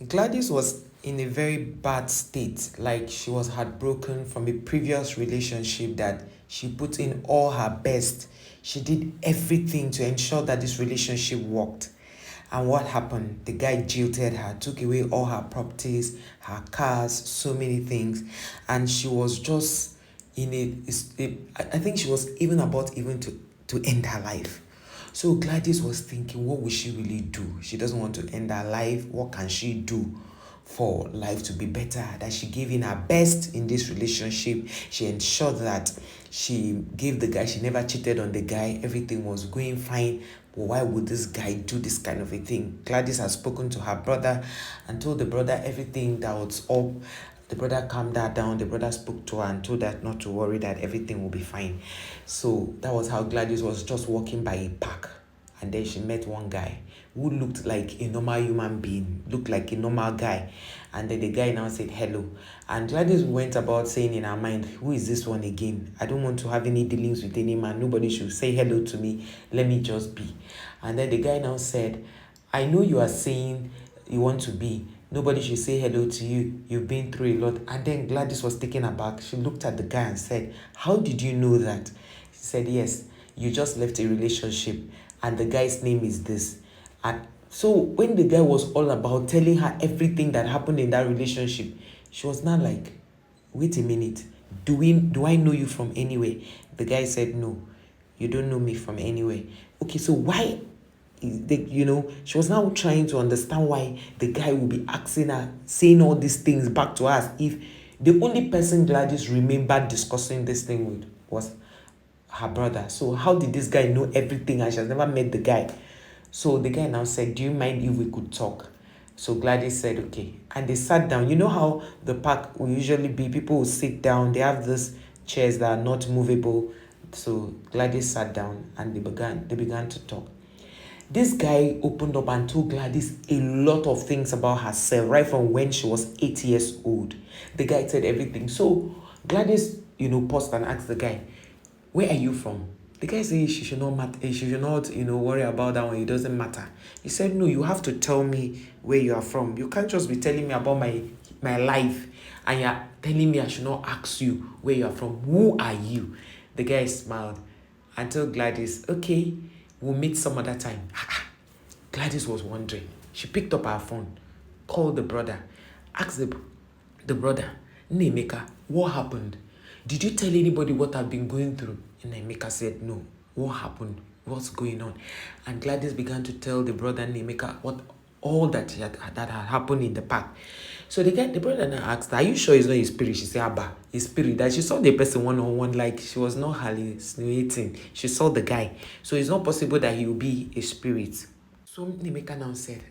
Gladys was in a very bad state, like she was heartbroken from a previous relationship that she put in all her best. She did everything to ensure that this relationship worked. And what happened? The guy jilted her, took away all her properties, her cars, so many things. And she was just in I think she was even about even to end her life. So Gladys was thinking, what will she really do? She doesn't want to end her life. What can she do for life to be better? That she gave in her best in this relationship. She ensured that she gave the guy, she never cheated on the guy. Everything was going fine. But why would this guy do this kind of a thing? Gladys has spoken to her brother and told the brother everything that was up. The brother calmed her down. The brother spoke to her and told her not to worry, that everything will be fine. So that was how Gladys was just walking by a park. And then she met one guy who looked like a normal human being, looked like a normal guy. And then the guy now said hello. And Gladys went about saying in her mind, who is this one again? I don't want to have any dealings with any man. Nobody should say hello to me. Let me just be. And then the guy now said, I know you are saying you want to be. Nobody should say hello to you. You've been through a lot. And then Gladys was taken aback. She looked at the guy and said, how did you know that? He said, yes, you just left a relationship and the guy's name is this. And so when the guy was all about telling her everything that happened in that relationship, she was not like, wait a minute, do I know you from anywhere? The guy said, no, you don't know me from anywhere. Okay, so why she was now trying to understand why the guy would be asking her, saying all these things back to us, if the only person Gladys remembered discussing this thing with was her brother. So how did this guy know everything and she has never met the guy? So the guy now said, do you mind if we could talk? So Gladys said, okay. And they sat down. You know how the park will usually be, people will sit down, they have these chairs that are not movable. So Gladys sat down and they began to talk. This guy opened up and told Gladys a lot of things about herself, right from when she was 8 years old. The guy said everything. So Gladys, paused and asked the guy, where are you from? The guy said she should not worry about that one. It doesn't matter. He said, no, you have to tell me where you are from. You can't just be telling me about my life and you're telling me I should not ask you where you are from. Who are you? The guy smiled and told Gladys, okay, we'll meet some other time. Gladys was wondering. She picked up her phone, called the brother, asked the brother, Nemeka, what happened? Did you tell anybody what I've been going through? And Nemeka said, no. What happened? What's going on? And Gladys began to tell the brother Nemeka all that had happened in the park. So the brother now asked, are you sure it's not his spirit? She said, Abba, his spirit. That she saw the person one-on-one, like she was not hallucinating. She saw the guy. So it's not possible that he will be a spirit. So Nemeka now said,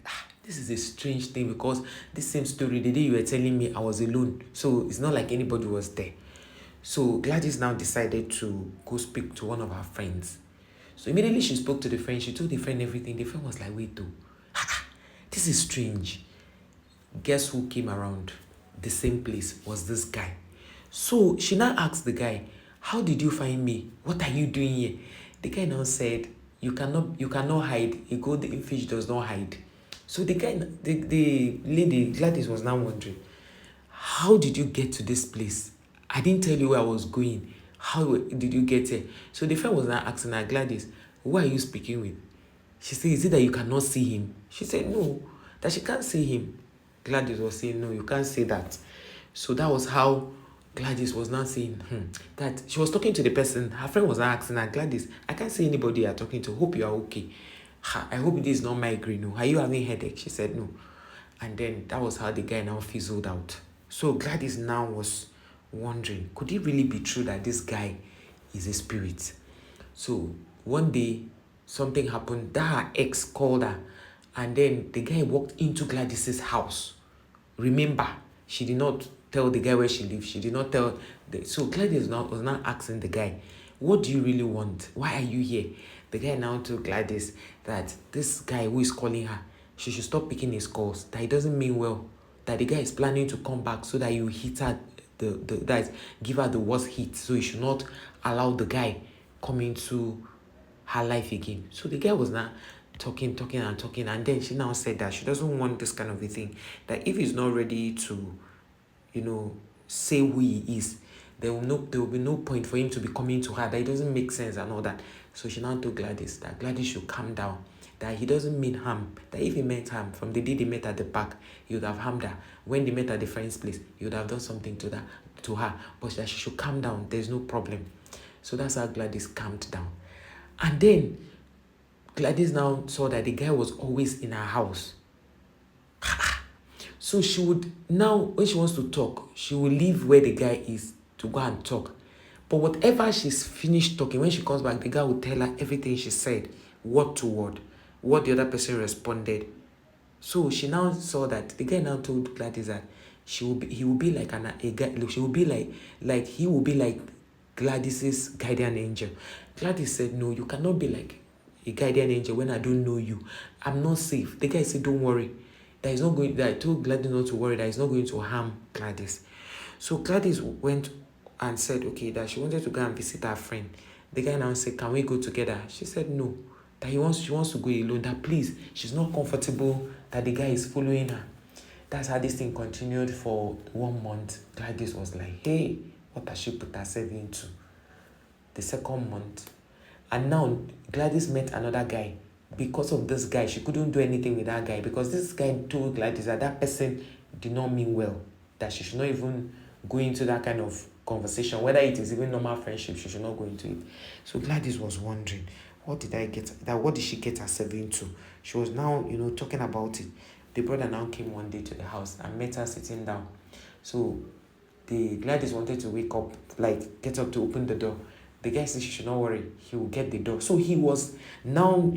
this is a strange thing because this same story, the day you were telling me I was alone. So it's not like anybody was there. So Gladys now decided to go speak to one of her friends. So immediately she spoke to the friend. She told the friend everything. The friend was like, wait, this is strange. Guess who came around? The same place was this guy. So she now asked the guy, how did you find me? What are you doing here? The guy now said, you cannot hide. A golden fish does not hide. So the lady Gladys was now wondering, how did you get to this place? I didn't tell you where I was going. How did you get here? So the friend was now asking her, Gladys, who are you speaking with? She said, is it that you cannot see him? She said, no, that she can't see him. Gladys was saying, no, you can't say that. So that was how Gladys was now saying, that she was talking to the person. Her friend was now asking her, Gladys, I can't see anybody you're talking to. Hope you are okay. I hope this is not migraine. No. Are you having headache? She said, no. And then that was how the guy now fizzled out. So Gladys now was wondering, could it really be true that this guy is a spirit? So one day something happened that her ex called her, and then the guy walked into Gladys's house. Remember, she did not tell the guy where she lived. She did not tell so Gladys was now asking the guy, what do you really want? Why are you here? The guy now told Gladys that this guy who is calling her, she should stop picking his calls, that it doesn't mean well, that the guy is planning to come back so that you hit her, that give her the worst hit, so you should not allow the guy come into her life again. So the guy was now, talking and talking. And then she now said that she doesn't want this kind of a thing. That if he's not ready to, say who he is, there will be no point for him to be coming to her. That it doesn't make sense and all that. So she now told Gladys that Gladys should calm down. That he doesn't mean harm. That if he meant harm, from the day they met at the park, he would have harmed her. When they met at the friend's place, he would have done something to her. But that she should calm down. There's no problem. So that's how Gladys calmed down. And then Gladys now saw that the guy was always in her house. So she would now, when she wants to talk, she will leave where the guy is to go and talk. But whatever she's finished talking, when she comes back, the guy will tell her everything she said, word to word, what the other person responded. So she now saw that the guy now told Gladys that he will be like a guy. She will be like he will be like Gladys's guardian angel. Gladys said, "No, you cannot be like a guardian angel when I don't know you. I'm not safe." The guy said, "Don't worry. That is not going." That I told Gladys not to worry. That is not going to harm Gladys. So Gladys went and said, okay, that she wanted to go and visit her friend. The guy now said, "Can we go together?" She said no. That she wants to go alone. That please, she's not comfortable that the guy is following her. That's how this thing continued for 1 month. Gladys was like, hey, what has she put herself into? The second month. And now Gladys met another guy. Because of this guy, she couldn't do anything with that guy. Because this guy told Gladys that person did not mean well. That she should not even go into that kind of conversation. Whether it is even normal friendship, she should not go into it. So Gladys was wondering, what did she get herself into? She was now, talking about it. The brother now came one day to the house and met her sitting down. So the Gladys wanted to wake up, like get up to open the door. The guy said she should not worry, he will get the door. So he was now,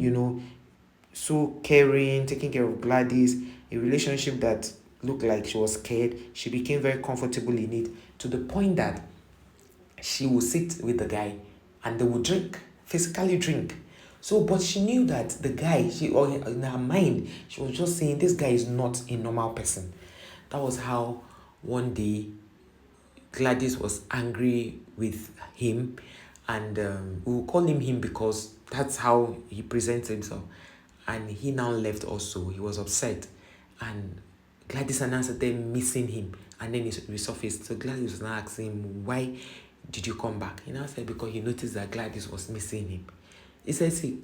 so caring, taking care of Gladys, a relationship that looked like she was scared. She became very comfortable in it to the point that she would sit with the guy and they would physically drink. So, but she knew that the guy, in her mind, she was just saying, this guy is not a normal person. That was how one day Gladys was angry with him, and we'll call him because that's how he presents himself. And he now left also. He was upset. And Gladys announced them missing him. And then he resurfaced. So Gladys was now asking him, why did you come back? He now said because he noticed that Gladys was missing him. He said, he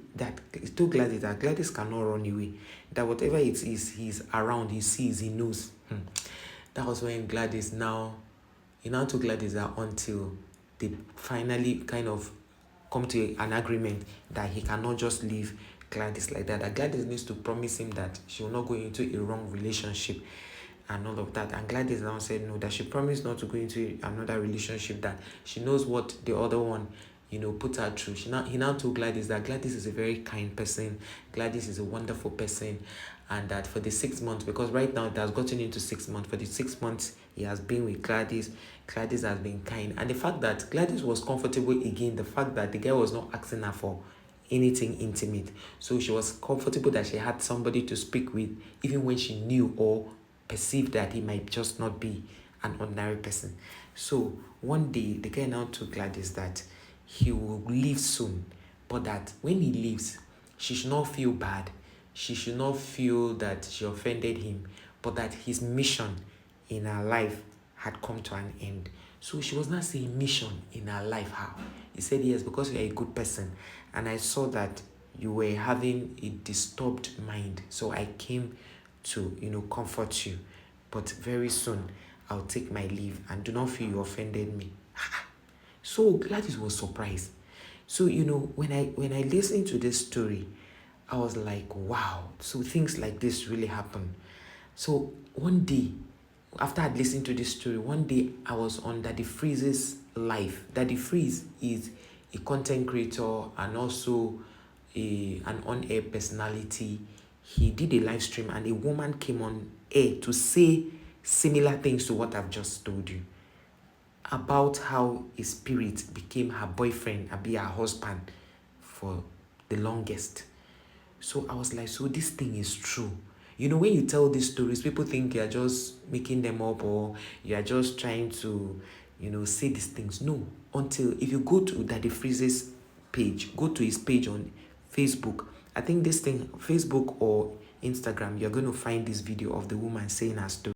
told Gladys that Gladys cannot run away. That whatever it is, he's around, he sees, he knows. That was when he now told Gladys that until they finally kind of come to an agreement that he cannot just leave Gladys like that. That Gladys needs to promise him that she will not go into a wrong relationship and all of that. And Gladys now said no, that she promised not to go into another relationship, that she knows what the other one put her through. He now told Gladys that Gladys is a very kind person, Gladys is a wonderful person, and that for the 6 months, because right now it has gotten into 6 months, for the 6 months he has been with Gladys has been kind. And the fact that Gladys was comfortable again, the fact that the guy was not asking her for anything intimate, so she was comfortable that she had somebody to speak with, even when she knew or perceived that he might just not be an ordinary person. So one day the guy now told Gladys that he will leave soon, but that when he leaves, she should not feel bad. She should not feel that she offended him, but that his mission in her life had come to an end. So she was not saying mission in her life. How? He said, yes, because you are a good person. And I saw that you were having a disturbed mind. So I came to, comfort you. But very soon, I'll take my leave. And do not feel you offended me. So Gladys was surprised. So, when I listened to this story, I was like, wow, so things like this really happen. So one day, after I'd listened to this story, one day I was on Daddy Freeze's live. Daddy Freeze is a content creator and also an on-air personality. He did a live stream and a woman came on air to say similar things to what I've just told you, about how a spirit became her boyfriend and be her husband for the longest. So I was like, so this thing is true. When you tell these stories, people think you're just making them up or you're just trying to, say these things. No, until if you go to Daddy Freeze's page, go to his page on Facebook I think this thing, Facebook or Instagram, you're going to find this video of the woman saying her story.